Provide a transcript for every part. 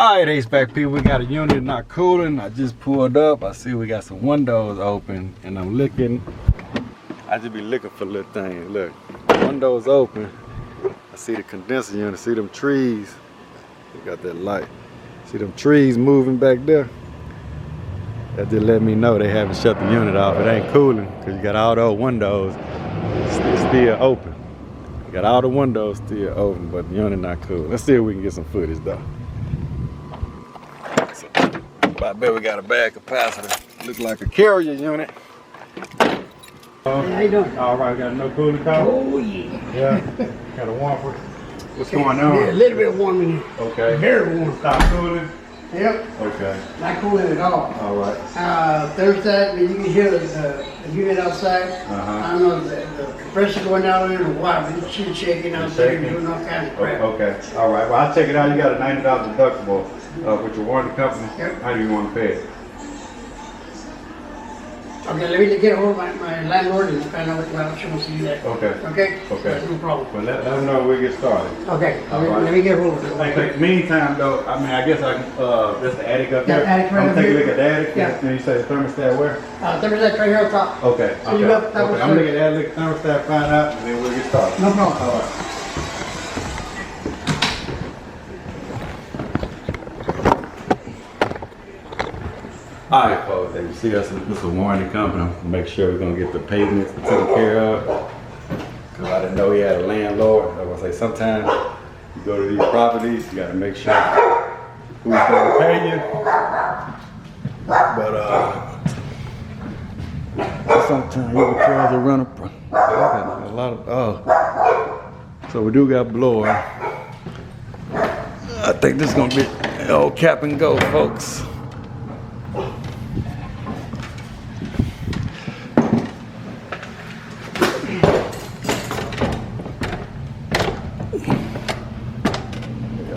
Alright, HVAC people, we got a unit not cooling. I just pulled up. I see we got some windows open and I'm looking. I just be looking for little things. Look, windows open. I see the condenser unit, see them trees. We got that light. See them trees moving back there? That just let me know they haven't shut the unit off. It ain't cooling because you got all those windows still open. You got all the windows still open, but the unit not cool. Let's see if we can get some footage though. I bet we got a bad capacitor. Look like a carrier unit. How you doing? All right, got no cooling cover? Oh yeah. Yeah, got a warm for. What's going on? Yeah, a little bit warm in here. Okay. Very warm. Stop cooling? Yep. Okay. Not cooling at all. All right. Thermostat, you can hear the unit outside. I don't know the compressor going out in the water, but it's shaking out there and doing all kinds of crap. Okay. All right. Well, I'll check it out. You got a $90 deductible with your warranty company. Yep. How do you want to pay it? Okay, let me get a hold of my landlord and find out what she wants to do that. Okay. Okay? Okay. That's no problem. Well, let them know when we get started. Okay. All right. Let me get a hold of it. Okay. Meantime, though, I mean, I guess I can, that's the attic up Yeah, there. attic right I'm up taking a here. look at the attic. Yeah. And you say the thermostat where? Thermostat right here on top. Okay. So you got that okay. one I'm looking at the thermostat, find out, and then we'll get started. No problem. All right. All right, folks, as you see us, this is a warranty company. Make sure we're gonna get the pavements taken care of. Cause I didn't know he had a landlord. I was gonna say, sometimes you go to these properties, you gotta make sure who's gonna pay you. But sometimes you can try to run a lot of, so we do got blower. I think this is gonna be an old cap and go, folks.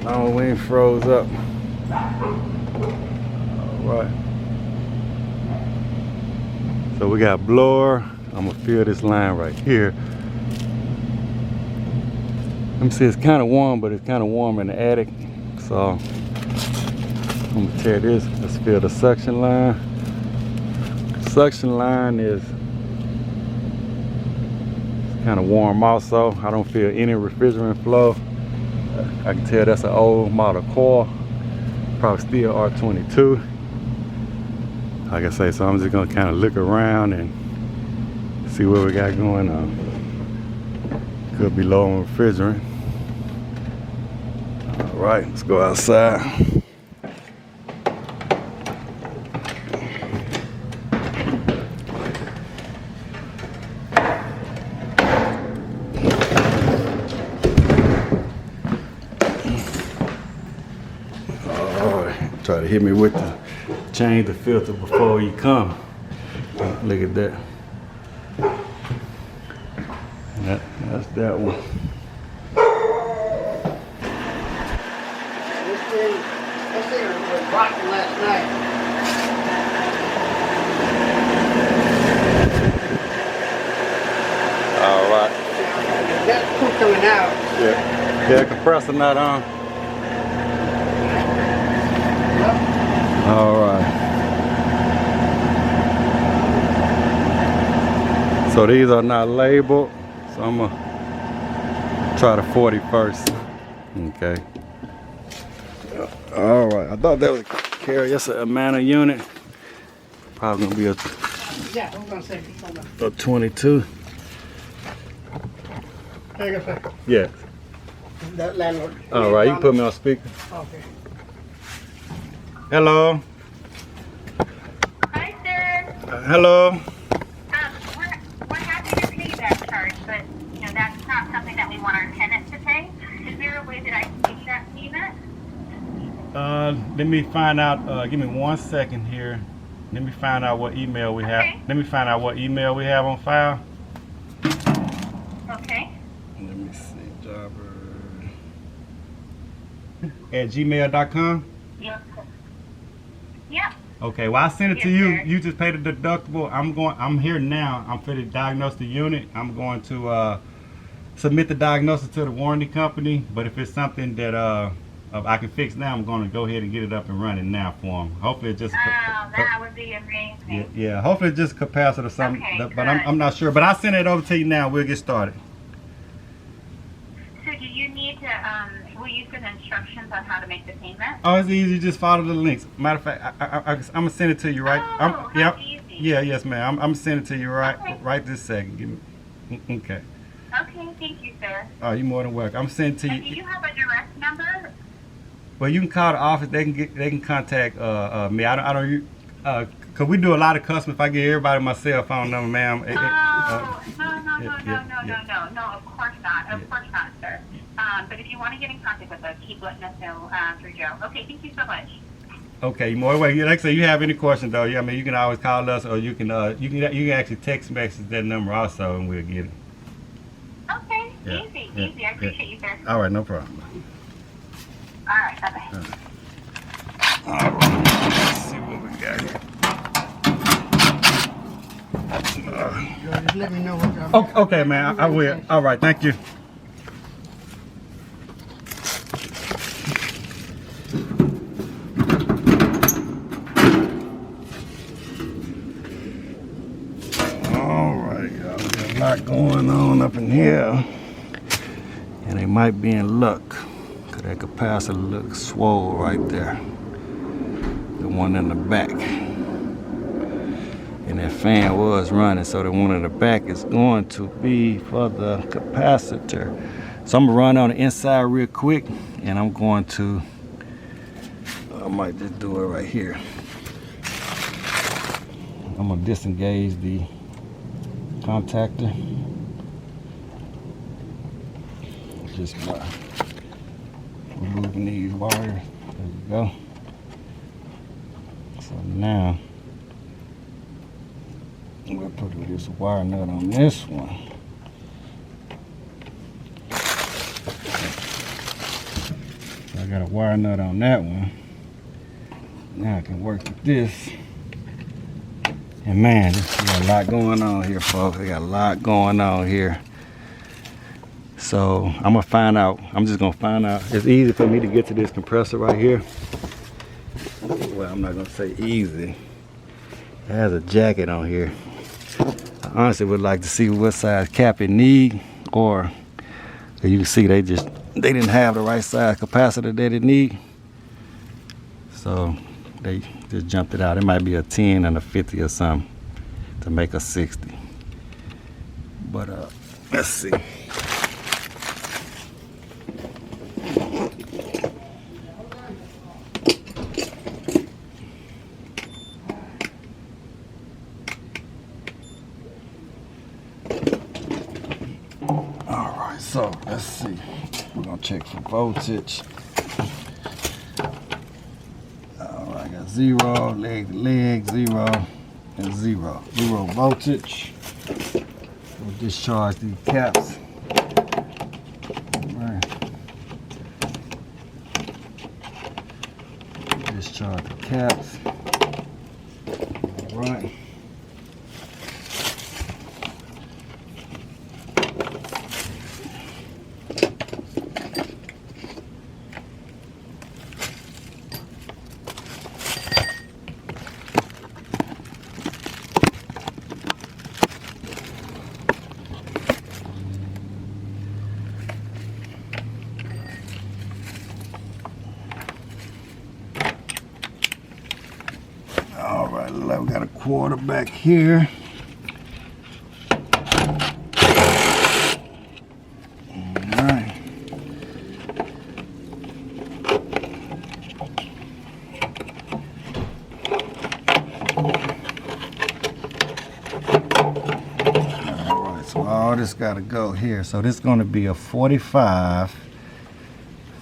Long wing froze up. All right. So we got blower. I'm gonna fill this line right here. Let me see, it's kind of warm, but it's kind of warm in the attic. So I'm gonna tear this. Let's fill the suction line. Suction line is kind of warm also. I don't feel any refrigerant flow. I can tell that's an old model coil, probably still R22. Like I say, so I'm just gonna kind of look around and see what we got going on. Could be low on refrigerant. All right, let's go outside. Try to hit me with the change the filter before you come. Look at that. That's that one. This thing was rotten last night. All right. That's cool coming out. Yeah, compressor not on. All right. So these are not labeled, so I'm gonna try the 40 first. Okay. All right. I thought that was a carrier. That's a Amana unit. Probably gonna be a Yeah, hold on a second. Hold on. a 22. Hang on a second. Yeah. That landlord. All right. You can put me on speaker. Okay. Hello. Hi, sir. Hello. We're happy to pay that charge, but you know that's not something that we want our tenants to pay. Is there a way that I can make that payment? Let me find out. Give me 1 second here. Let me find out what email we have. Okay. Let me find out what email we have on file. Okay. Let me see. Jobber at gmail.com. Yep. Yep. Okay, well I sent it to Yes, you. sir. You just paid the deductible. I'm here now. I'm for to diagnose the unit. I'm going to submit the diagnosis to the warranty company. But if it's something that I can fix now, I'm going to go ahead and get it up and running now for him. Hopefully it just. Oh, that would be amazing. Yeah. Hopefully it's just capacitor or something. Okay, but I'm not sure. But I'll send it over to you now. We'll get started. So do you need to, will you send instructions on how to make the payment? Oh, it's easy. Just follow the links. Matter of fact, I'm gonna send it to you right. Oh, how easy. Yeah, yes, ma'am. I'm sending it to you right, Okay. right this second. Give me. Okay. Okay, thank you, sir. Oh, you're more than welcome. I'm sending to And do you. you have a direct number? Well, you can call the office. They can contact me. I don't. Cause we do a lot of customers. If I get everybody my cell phone number, ma'am. No, of course not. Of course not, sir. But if you want to get in contact with us, keep letting us know through Joe. Okay, thank you so much. Okay, you more way. Like I say, you have any questions though? Yeah, I mean, you can always call us, or you can actually text message that number also, and we'll get it. Okay, Yeah, easy. I appreciate you, sir. All right, no problem. All right, bye-bye. All right, let's see what we got here. Just let me know what y'all. Okay, man, I will. All right, thank you. All right, y'all. There's a lot going on up in here, and they might be in luck, cause that capacitor looks swole right there. The one in the back. And that fan was running, so the one in the back is going to be for the capacitor. So I'm gonna run on the inside real quick, and I might just do it right here. I'm gonna disengage the contactor just by removing these wires. There we go. So now we'll put this wire nut on this one. So I got a wire nut on that one. Now I can work with this. And man, we got a lot going on here, folks. We got a lot going on here. So I'm just gonna find out. It's easy for me to get to this compressor right here. Well, I'm not gonna say easy. It has a jacket on here. I honestly would like to see what size cap it need, or you can see they didn't have the right size capacitor that it need, so they just jumped it out. It might be a 10 and a 50 or something to make a 60. But let's see. So let's see. We're gonna check for voltage. All right, I got 0, leg to leg, 0, and 0. 0 voltage. We'll discharge these caps. All right. Discharge the caps. All right. All right, we got a quarter back here. All right. All right, so all this got to go here. So this is going to be a 45.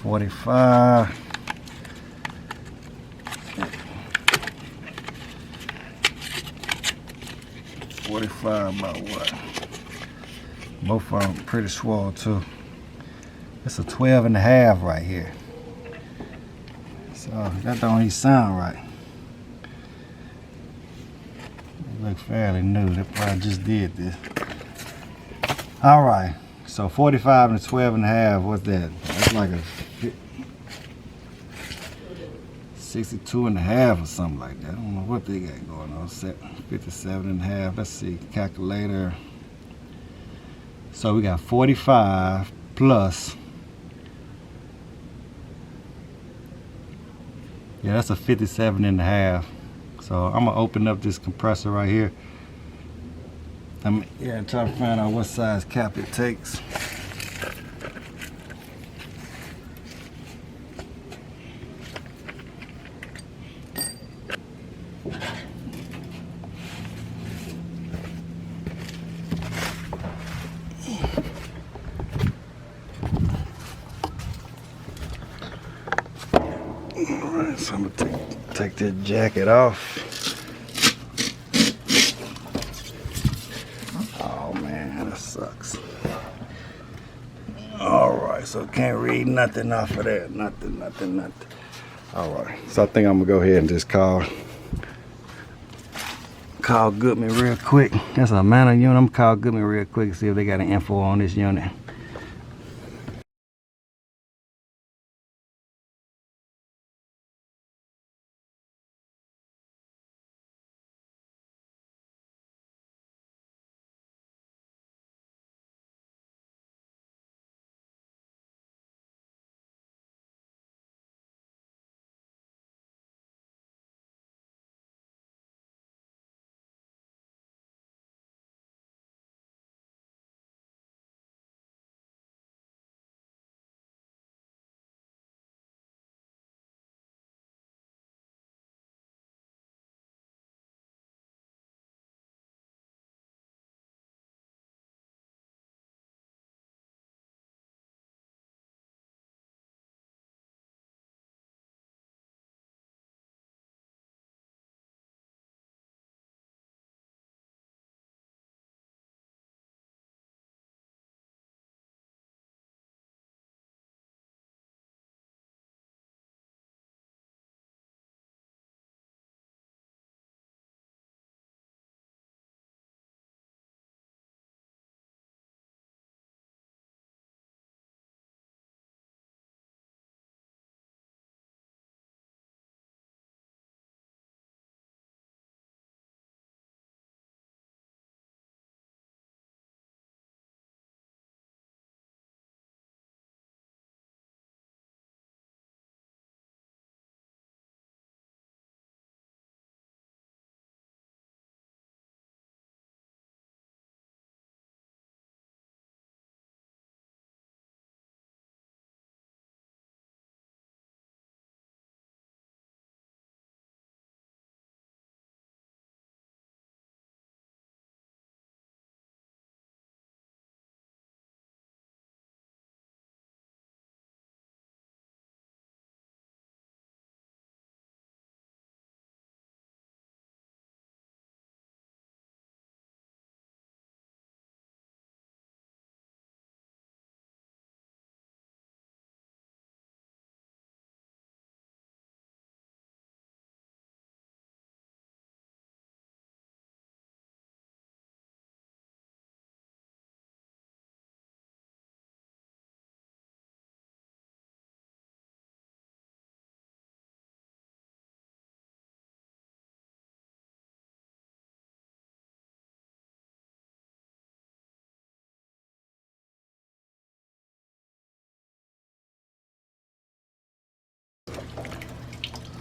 45. About what? Both of them pretty swole too. It's a 12.5 right here. So that don't even sound right. It looks fairly new. They probably just did this. All right. So 45 and 12.5. What's that? That's like a 62.5 or something like that. I don't know what they got going on. 57.5. Let's see, calculator. So we got 45 plus. Yeah, that's a 57.5. So I'm gonna open up this compressor right here. I'm try to find out what size cap it takes. Alright, so I'm gonna take this jacket off. Oh man, that sucks. Alright, so can't read nothing off of that. Nothing. Alright, so I think I'm gonna go ahead and just call Goodman real quick. That's a manor unit. I'm gonna call Goodman real quick and see if they got an info on this unit.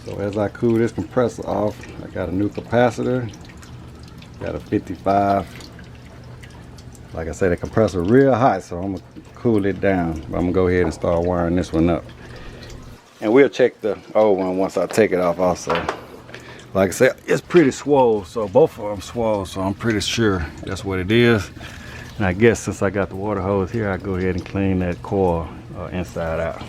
So as I cool this compressor off, I got a new capacitor, got a 55. Like I said, the compressor real hot, so I'm gonna cool it down. But I'm gonna go ahead and start wiring this one up. And we'll check the old one once I take it off also. Like I said, it's pretty swole, so both of them swole, so I'm pretty sure that's what it is. And I guess since I got the water hose here, I'll go ahead and clean that coil inside out.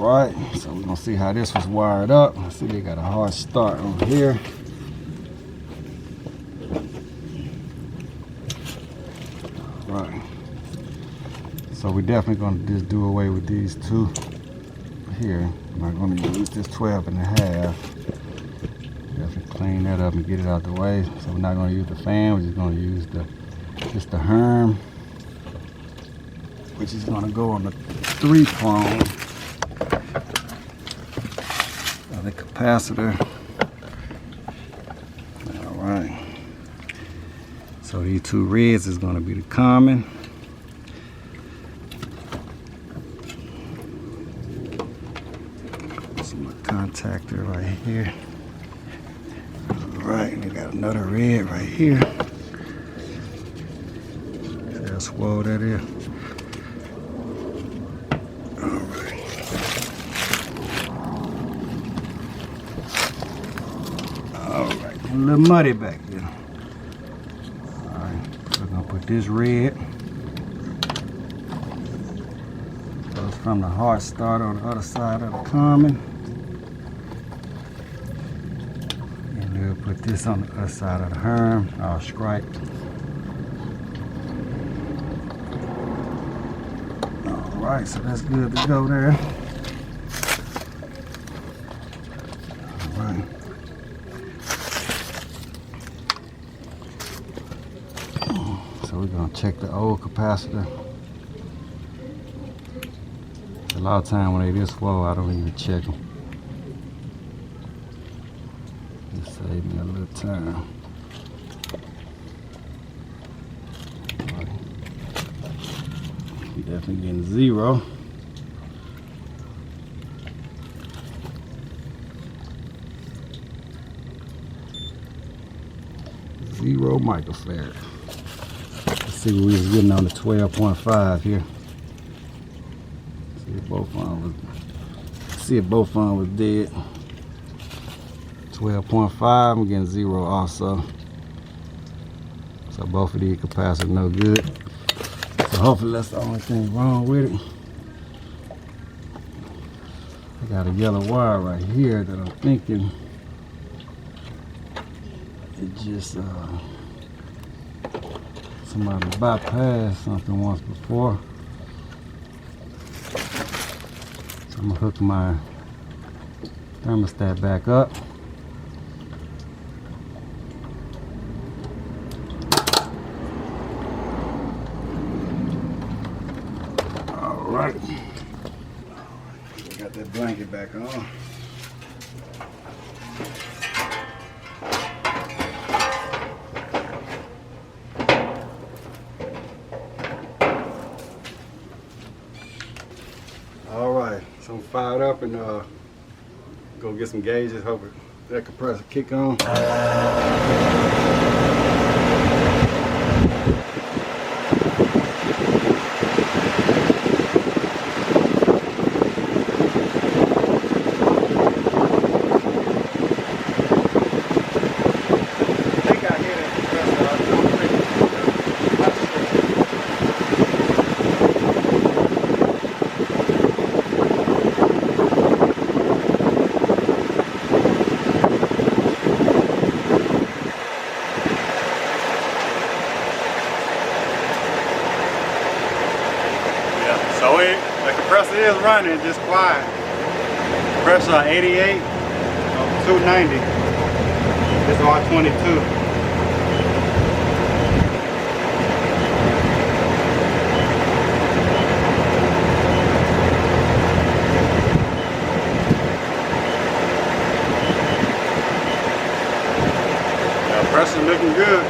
Alright, so we're gonna see how this was wired up. I see they got a hard start over here. Right. So we're definitely gonna just do away with these two here. I'm not gonna use this 12 and a half. Definitely clean that up and get it out the way. So we're not gonna use the fan, we're just gonna use just the Herm, which is gonna go on the 3-prong of the capacitor. All right. So these two reds is gonna be the common. See my contactor right here. All right, and they got another red right here. See how swole that is? A little muddy back there. Alright, so we're gonna put this red. Goes from the hard start on the other side of the common. And we'll put this on the other side of the Herm, all striped. Alright, so that's good to go there. Alright. So we're gonna check the old capacitor. A lot of time when they this low, I don't even check them. Just save me a little time. We definitely getting 0. Zero microfarad. Let's see what we was getting on the 12.5 here. See if both of them was dead. 12.5, I'm getting 0 also. So both of these capacitors no good. So hopefully that's the only thing wrong with it. I got a yellow wire right here that I'm thinking it just somebody bypassed something once before. So I'm gonna hook my thermostat back up. All right. Got that blanket back on. So I'm fired up and go get some gauges, hope that compressor kick on. So the compressor is running, just quiet. Pressure 88, 290. It's R22. Pressure looking good.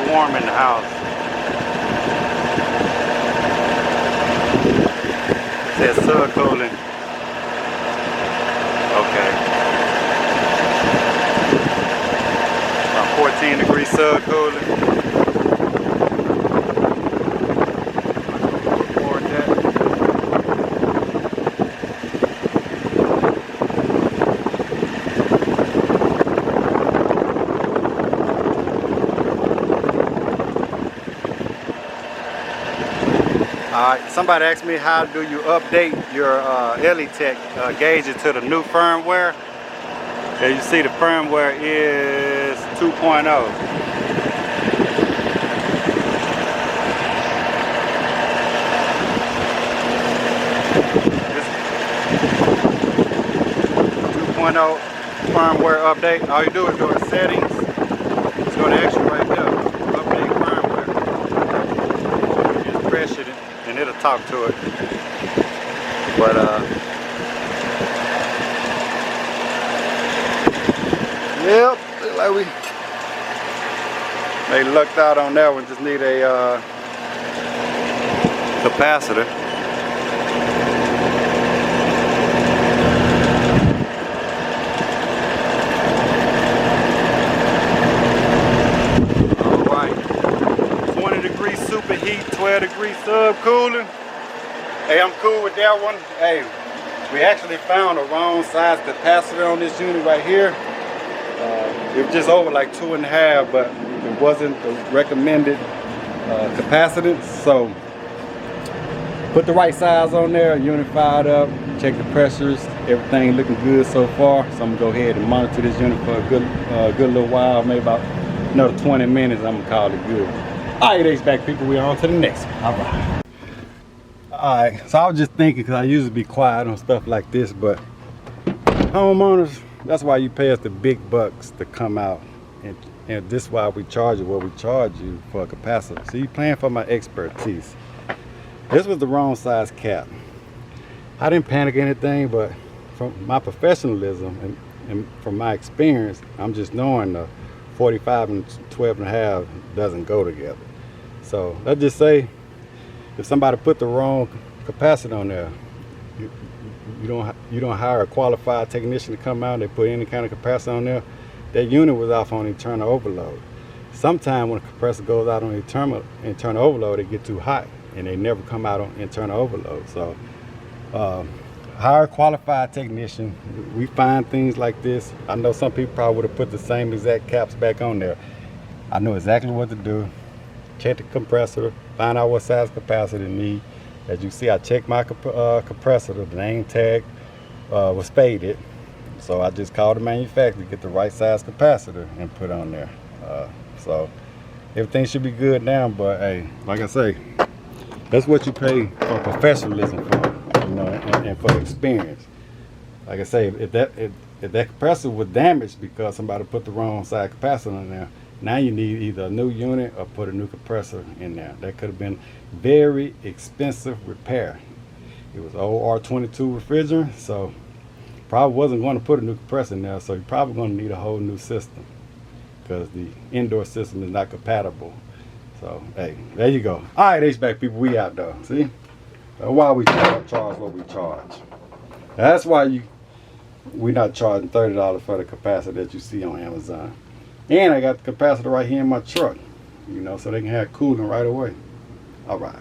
warm in the house. It says subcooling. Okay. About 14 degrees subcooling. Alright, somebody asked me how do you update your Elitech gauges to the new firmware. As you see, the firmware is 2.0. This 2.0 firmware update. All you do is go to settings. Just go to extra right there. Update firmware. Just press it and it'll talk to it. But yep, looks like we lucked out on that one. Just need a capacitor. Alright, 20 degrees superheat, 12 degrees subcooling. Hey, I'm cool with that one. Hey, we actually found a wrong size capacitor on this unit right here. It was just over like 2.5, but it wasn't the recommended capacitance. So put the right size on there, unit fired up, check the pressures, everything looking good so far. So I'm gonna go ahead and monitor this unit for a good little while, maybe about another 20 minutes. I'm gonna call it good. All right, HVAC people, we're on to the next one. All right. All right, so I was just thinking, because I usually be quiet on stuff like this, but homeowners, that's why you pay us the big bucks to come out, and this is why we charge you what we charge you for a capacitor. So you're paying for my expertise. This was the wrong size cap. I didn't panic anything, but from my professionalism and from my experience, I'm just knowing the 45 and 12.5 doesn't go together. So let's just say if somebody put the wrong capacitor on there, you don't hire a qualified technician to come out and they put any kind of capacitor on there, that unit was off on internal overload. Sometimes when a compressor goes out on internal overload, it get too hot and they never come out on internal overload. So hire a qualified technician. We find things like this. I know some people probably would have put the same exact caps back on there. I know exactly what to do. Check the compressor, find out what size capacitor it needs. As you see, I checked my compressor, the name tag was faded. So I just called the manufacturer to get the right size capacitor and put on there. So everything should be good now, but hey, like I say, that's what you pay for professionalism for, you know, and for experience. Like I say, if that compressor was damaged because somebody put the wrong size capacitor in there, now you need either a new unit or put a new compressor in there. That could have been very expensive repair. It was old R22 refrigerant, so probably wasn't going to put a new compressor in there, so you're probably going to need a whole new system because the indoor system is not compatible. So hey, there you go. All right, HVAC people, we out though. See, why we charge what we charge. That's why we're not charging $30 for the capacitor that you see on Amazon. And I got the capacitor right here in my truck, you know, so they can have cooling right away. All right.